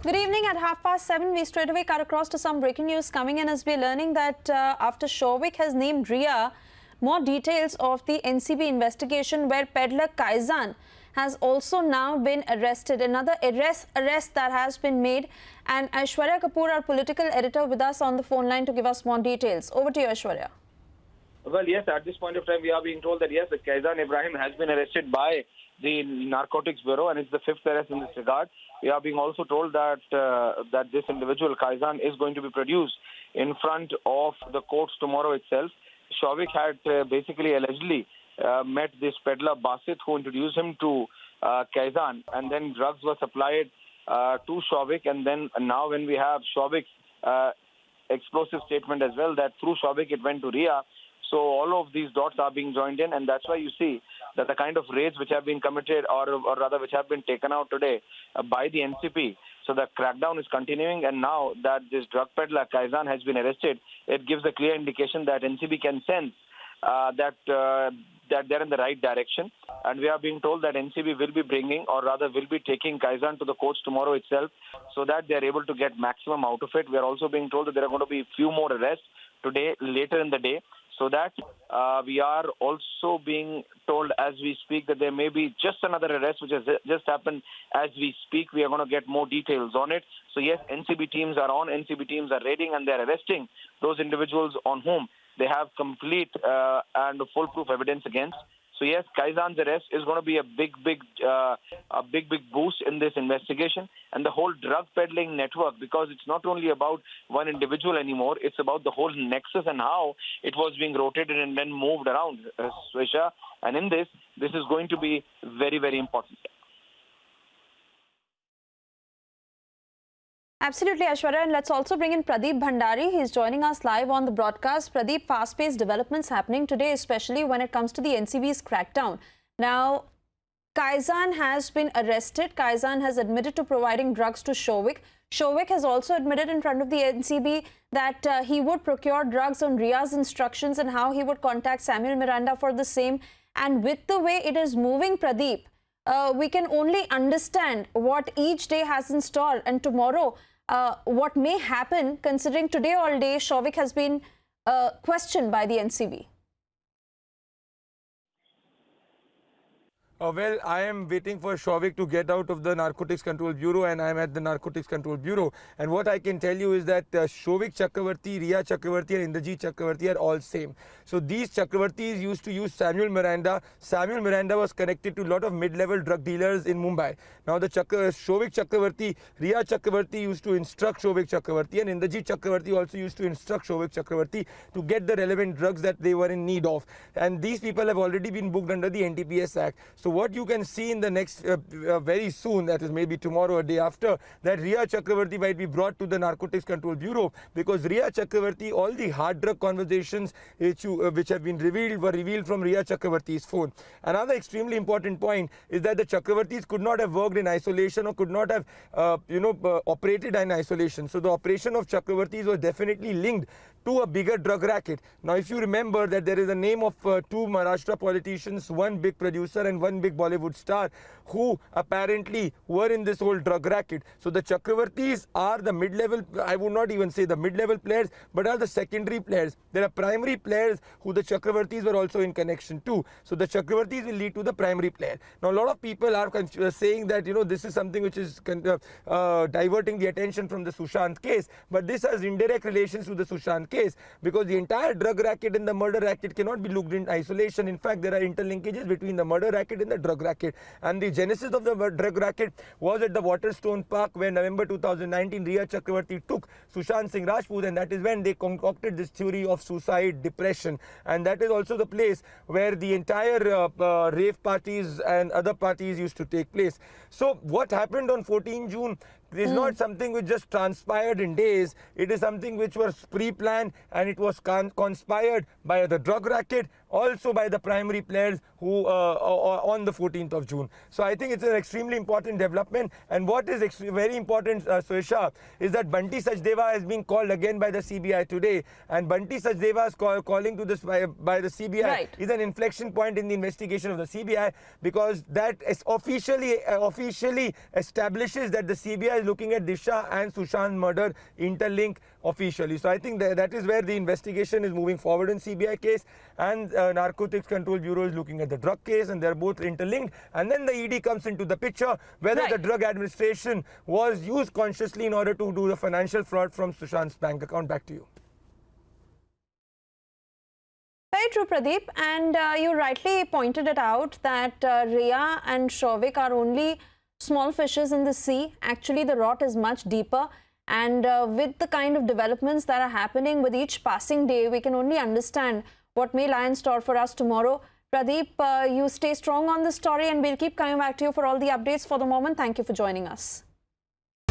Good evening. At 7:30, we straight away cut across to some breaking news coming in as we're learning that after Shawik has named Ria, more details of the NCB investigation where peddler Kaizan has also now been arrested. Another arrest that has been made. And Aishwarya Kapoor, our political editor, with us on the phone line to give us more details. Over to you, Aishwarya. Well, yes, at this point of time, we are being told that, yes, Kaizan Ibrahim has been arrested by the Narcotics Bureau, and it's the fifth arrest in this regard. We are being also told that that this individual, Kaizan, is going to be produced in front of the courts tomorrow itself. Shawik had basically allegedly met this peddler Basit, who introduced him to Kaizan, and then drugs were supplied to Shawik, and then now when we have Shawik's explosive statement as well, that through Shawik it went to Ria. So all of these dots are being joined in, and that's why you see that the kind of raids which have been committed, or rather which have been taken out today by the NCP. So the crackdown is continuing, and now that this drug peddler Kaizan has been arrested, it gives a clear indication that NCB can sense that they're in the right direction. And we are being told that NCB will be bringing, or rather will be taking Kaizan to the courts tomorrow itself, so that they are able to get maximum out of it. We are also being told that there are going to be few more arrests today, later in the day. So that we are also being told as we speak that there may be just another arrest which has just happened as we speak. We are going to get more details on it. So yes, NCB teams are on, NCB teams are raiding, and they are arresting those individuals on whom they have complete and foolproof evidence against. So yes, Kaizan's arrest is going to be a big boost in this investigation and the whole drug peddling network, because it's not only about one individual anymore, it's about the whole nexus and how it was being rotated and then moved around, Swesha. And in this is going to be very, very important. Absolutely, Aishwarya. And let's also bring in Pradeep Bhandari. He's joining us live on the broadcast. Pradeep, fast-paced developments happening today, especially when it comes to the NCB's crackdown. Now, Kaizan has been arrested. Kaizan has admitted to providing drugs to Shawik. Shawik has also admitted in front of the NCB that he would procure drugs on Ria's instructions and how he would contact Samuel Miranda for the same. And with the way it is moving, Pradeep, we can only understand what each day has in store, and tomorrow what may happen, considering today all day Shawik has been questioned by the NCB. Well, I am waiting for Shawik to get out of the Narcotics Control Bureau, and I am at the Narcotics Control Bureau. And what I can tell you is that Shawik Chakravarti, Ria Chakravarti and Indrajit Chakravarti are all same. So these Chakravartis used to use Samuel Miranda. Samuel Miranda was connected to a lot of mid-level drug dealers in Mumbai. Now the Shawik Chakravarti, Ria Chakravarti used to instruct Shawik Chakravarti, and Indrajit Chakravarti also used to instruct Shawik Chakravarti to get the relevant drugs that they were in need of. And these people have already been booked under the NDPS Act. So what you can see in the next very soon, that is maybe tomorrow or day after, that Ria Chakravarti might be brought to the Narcotics Control Bureau, because Ria Chakravarti, all the hard drug conversations which have been revealed were revealed from Ria Chakravarti's phone. Another extremely important point is that the Chakravartis could not have worked in isolation or could not have operated in isolation. So the operation of Chakravartis was definitely linked to a bigger drug racket. Now if you remember that there is a name of two Maharashtra politicians, one big producer and one big Bollywood star, who apparently were in this whole drug racket. So the Chakravartis are the mid-level, I would not even say the mid-level players, but are the secondary players. There are primary players who the Chakravartis were also in connection to. So the Chakravartis will lead to the primary player. Now a lot of people are saying that, this is something which is diverting the attention from the Sushant case, but this has indirect relations to the Sushant case, because the entire drug racket and the murder racket cannot be looked in isolation. In fact, there are interlinkages between the murder racket and the drug racket. And the genesis of the drug racket was at the Waterstone Park, where November 2019 Ria Chakravarti took Sushant Singh Rajput, and that is when they concocted this theory of suicide, depression. And that is also the place where the entire rave parties and other parties used to take place. So what happened on 14 June is not something which just transpired in days. It is something which was pre-planned, and it was conspired by the drug racket, also by the primary players who on the 14th of June. So I think it's an extremely important development. And what is very important, Swesha, is that Bunty Sachdeva has been called again by the CBI today. And Bunty Sachdeva's calling to this by the CBI is an inflection point in the investigation of the CBI, because that is officially establishes that the CBI CBI is looking at Disha and Sushant murder interlink officially. So I think that is where the investigation is moving forward in CBI case, and Narcotics Control Bureau is looking at the drug case, and they're both interlinked. And then the ED comes into the picture, whether the drug administration was used consciously in order to do the financial fraud from Sushant's bank account. Back to you. Very true, Pradeep, and you rightly pointed it out that Riya and Souvik are only small fishes in the sea. Actually, the rot is much deeper, and with the kind of developments that are happening with each passing day, we can only understand what may lie in store for us tomorrow. Pradeep, you stay strong on this story, and we'll keep coming back to you for all the updates. For the moment, thank you for joining us.